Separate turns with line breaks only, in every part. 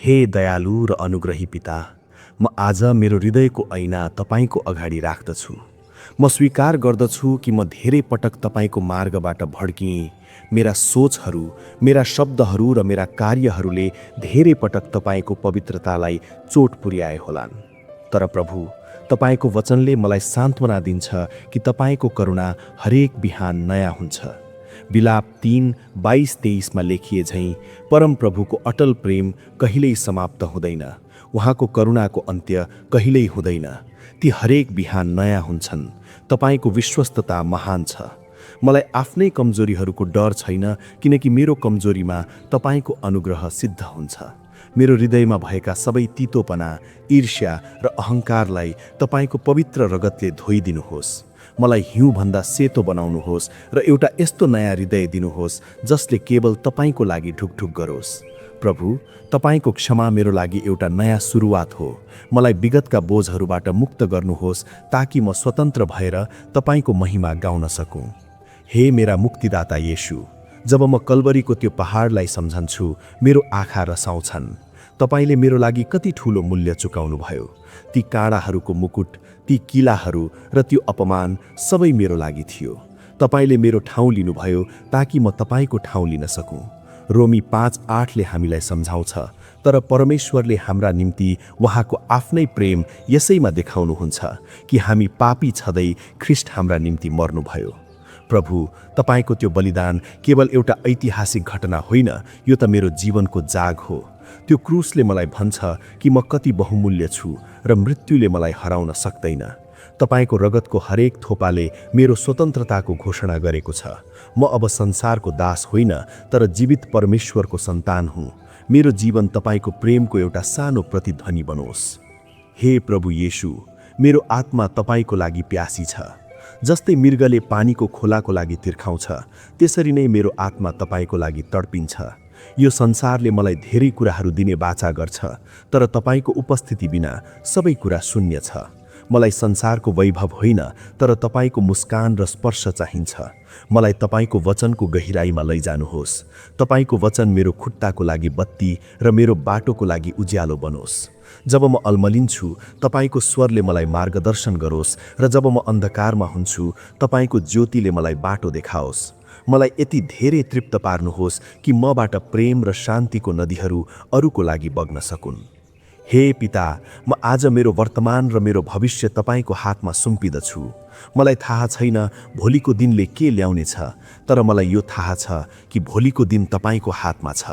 हे दयालु र अनुग्रही पिता, म आज मेरो हृदयको ऐना तपाईको अगाडि राख्दछु। म स्वीकार गर्दछु कि म धेरै पटक तपाईको मार्गबाट भड्किएँ। मेरा सोचहरू, मेरा शब्दहरू र मेरा कार्यहरूले धेरै पटक तपाईको पवित्रतालाई चोट पुर्याए होलान्। तर प्रभु, तपाईको वचनले मलाई सान्त्वना दिन्छ कि तपाईको करुणा हरेक बिहान नयाँ हुन्छ। विलाप 3:22-23 मा लेखिए झैं परम प्रभुको अटल प्रेम कहिल्यै समाप्त हुँदैन। उहाँको करुणाको अन्त्य कहिल्यै हुँदैन। ती हरेक बिहान नयाँ हुन्छन्। तपाईको विश्वस्तता महान छ। मलाई आफ्नै कमजोरीहरूको डर छैन, किनकि मेरो कमजोरीमा तपाईको अनुग्रह सिद्ध हुन्छ। मेरो हृदयमा भएका सबै तीतोपना, ईर्ष्या र अहंकारलाई तपाईको पवित्र रगतले धोइदिनुहोस्। मलाई हिउँभन्दा सेतो बनाउनुहोस् र एउटा यस्तो नयाँ हृदय दिनुहोस् जसले केवल तपाईको लागि ढुकढुक गरोस्। प्रभु, तपाईको क्षमा मेरो लागि एउटा नयाँ सुरुवात हो। मलाई विगतका बोझहरूबाट मुक्त गर्नुहोस् ताकि म स्वतन्त्र भएर तपाईको महिमा गाउन सकूँ। हे मेरा मुक्तिदाता येशू, जब म कल्वरीको त्यो पहाडलाई सम्झन्छु, मेरो आँखा रसाउँछन्। तपाईले मेरो लागि कति ठूलो मूल्य चुकाउनु भयो। ती काँडाहरूको मुकुट, ती किलाहरू र त्यो अपमान सबै मेरो लागि थियो। तपाईले मेरो ठाउँ लिनुभयो ताकि म तपाईको ठाउँ लिन सकूँ। रोमी 5:8 हामीलाई सम्झाउँछ, तर परमेश्वरले हाम्रा निम्ति उहाँको आफ्नै प्रेम यसैमा देखाउनुहुन्छ कि हामी पापी छँदै ख्रीष्ट हाम्रा निम्ति मर्नुभयो। प्रभु, तपाईको त्यो बलिदान केवल एउटा ऐतिहासिक घटना होइन, यो त मेरो जीवनको जाग हो। त्यो क्रुसले मलाई भन्छ कि म कति बहुमूल्य छु र मृत्युले मलाई हराउन सक्दैन। तपाईको रगतको हरेक थोपाले मेरो स्वतन्त्रताको घोषणा गरेको छ। म अब संसारको दास होइन, तर जीवित परमेश्वरको सन्तान हुँ। मेरो जीवन तपाईको प्रेमको एउटा सानो प्रतिध्वनि बनोस्। हे प्रभु येशू, मेरो आत्मा तपाईको लागि प्यासी छ। जस्तै मृगले पानीको खोलाको लागि तिर्खाउँछ, त्यसरी नै मेरो आत्मा तपाईको लागि तडपिन्छ। यो संसारले मलाई धेरै कुराहरू दिने बाचा गर्छ, तर तपाईको उपस्थिति बिना सबै कुरा शून्य छ। मलाई संसारको वैभव होइन, तर तपाईको मुस्कान र स्पर्श चाहिन्छ। मलाई तपाईको वचनको गहिराईमा लैजानुहोस्। तपाईको वचन मेरो खुट्टाको लागि बत्ती र मेरो बाटोको लागि उज्यालो बनोस्। जब म अल्मलिन्छु, तपाईको स्वरले मलाई मार्गदर्शन गरोस्, र जब म अन्धकारमा हुन्छु, तपाईको ज्योतिले मलाई बाटो देखाओस्। मलाई यति धेरै तृप्त पार्नुहोस् कि मबाट प्रेम र शान्तिको नदीहरू अरूको लागि बग्न सकुन्। हे पिता, म आज मेरो वर्तमान र मेरो भविष्य तपाईको हातमा सुम्पिदछु। मलाई थाहा छैन भोलिको दिनले के ल्याउनेछ, तर मलाई यो थाहा छ कि भोलिको दिन तपाईको हातमा छ।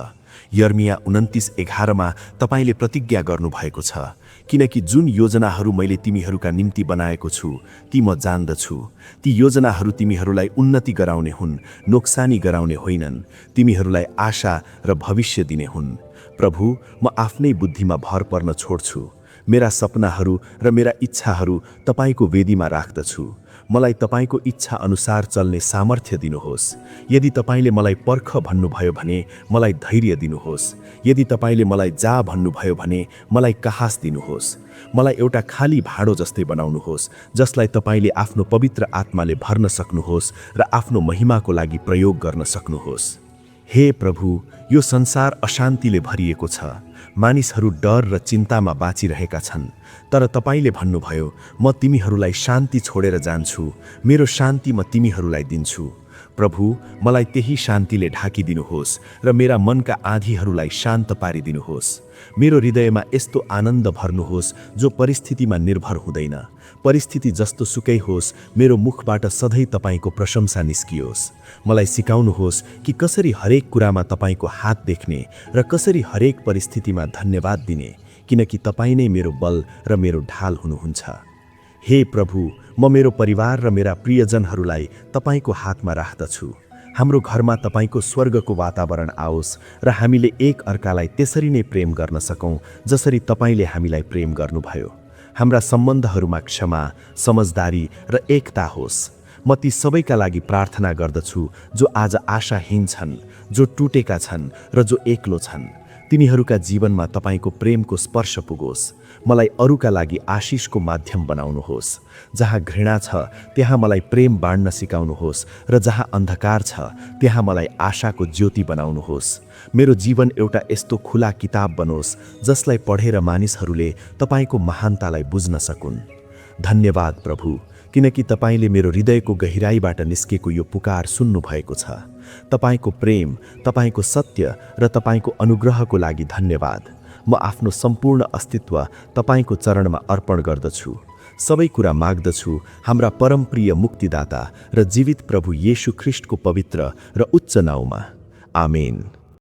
यर्मिया 29:11 मा तपाईले प्रतिज्ञा गर्नुभएको छ, किनकि जुन योजनाहरू मैले तिमीहरूका निम्ति बनाएको छु ती म जान्दछु। ती योजनाहरू तिमीहरूलाई उन्नति गराउने हुन्, नोक्सानी गराउने होइनन्। तिमीहरूलाई आशा र भविष्य दिने हुन्। प्रभु, म आफ्नै बुद्धिमा भर पर्न छोड्छु। मेरा सपनाहरू र मेरा इच्छाहरू तपाईको वेदीमा राख्दछु। मलाई तपाईको इच्छा अनुसार चल्ने सामर्थ्य दिनुहोस्। यदि तपाईले मलाई पर्ख भन्नुभयो भने मलाई धैर्य दिनुहोस्। यदि तपाईले मलाई जा भन्नुभयो भने मलाई कहास दिनुहोस्। मलाई एउटा खाली भाँडो जस्तै बनाउनुहोस्, जसलाई तपाईले आफ्नो पवित्र आत्माले भर्न सक्नुहोस् र आफ्नो महिमाको लागि प्रयोग गर्न सक्नुहोस्। हे प्रभु, यो संसार अशान्तिले भरिएको छ। मानिसहरू डर र चिन्तामा बाँचिरहेका छन्, तर तपाईले भन्नुभयो, म तिमीहरूलाई शान्ति छोडेर जान्छु, मेरो शान्ति म तिमीहरूलाई दिन्छु। प्रभु, मलाई त्यही शान्तिले ढाकिदिनुहोस् र मेरा मनका आँधीहरूलाई शान्त पारिदिनुहोस्। मेरो हृदयमा यस्तो आनन्द भर्नुहोस् जो परिस्थितिमा निर्भर हुँदैन। परिस्थिति जस्तो सुकै होस्, मेरो मुखबाट सधैँ तपाईको प्रशंसा निस्कियोस्। मलाई सिकाउनुहोस् कि कसरी हरेक कुरामा तपाईको हात देख्ने र कसरी हरेक परिस्थितिमा धन्यवाद दिने, किनकि तपाईँ नै मेरो बल र मेरो ढाल हुनुहुन्छ। हे प्रभु, म मेरो परिवार र मेरा प्रियजनहरूलाई तपाईको हातमा राख्दछु। हाम्रो घरमा तपाईको स्वर्गको वातावरण आओस् र हामीले एक अर्कालाई त्यसरी नै प्रेम गर्न सकौं जसरी तपाईले हामीलाई प्रेम गर्नुभयो। हाम्रा सम्बन्धहरूमा क्षमा, समझदारी र एकता होस्। म ती सबैका लागि प्रार्थना गर्दछु जो आज आशाहीन छन्, जो टुटेका छन् र जो एक्लो छन्। तिनीहरूका जीवनमा तपाईको प्रेमको स्पर्श पुगोस्। मलाई अरूका लागि आशिषको माध्यम बनाउनुहोस्। जहाँ घृणा छ त्यहाँ मलाई प्रेम बाँड्न सिकाउनुहोस् र जहाँ अन्धकार छ त्यहाँ मलाई आशाको ज्योति बनाउनुहोस्। मेरो जीवन एउटा यस्तो खुला किताब बनोस् जसलाई पढेर मानिसहरूले तपाईको महानतालाई बुझ्न सकुन्। धन्यवाद प्रभु, किनकि तपाईले मेरो हृदयको गहिराईबाट निस्केको यो पुकार सुन्नु भएको छ। तपाईको प्रेम, तपाईको सत्य र तपाईको अनुग्रहको लागि धन्यवाद। म आफ्नो सम्पूर्ण अस्तित्व तपाईको चरणमा अर्पण गर्दछु। सबै कुरा माग्दछु हाम्रा परमप्रिय मुक्तिदाता र जीवित प्रभु येशू ख्रीष्टको पवित्र र उच्च नाउँमा। आमेन।